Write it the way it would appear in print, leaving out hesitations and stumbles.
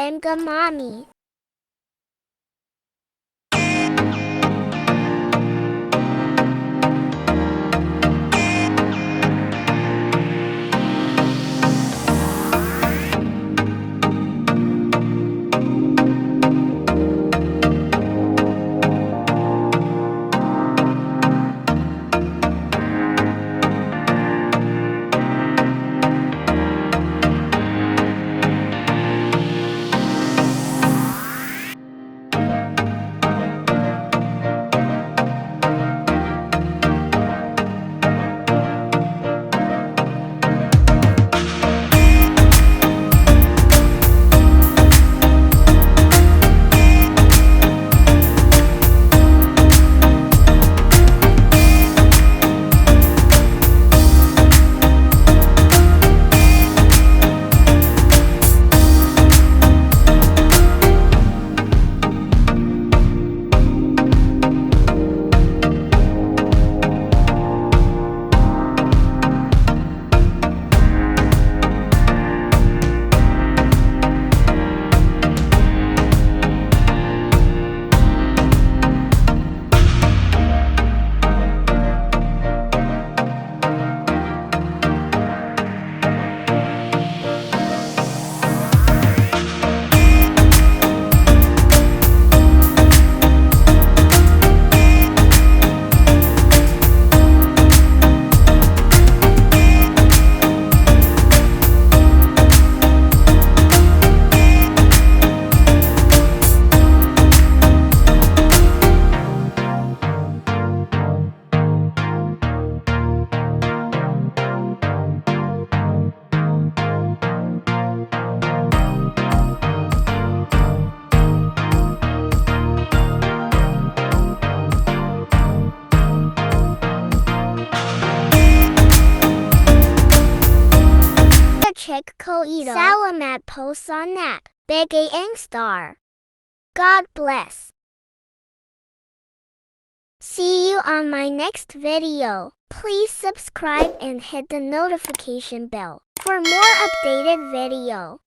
and Gamami. Check ko ito. Salamat po sa nagbigay ang star. God bless. See you on my next video. Please subscribe and hit the notification bell for more updated video.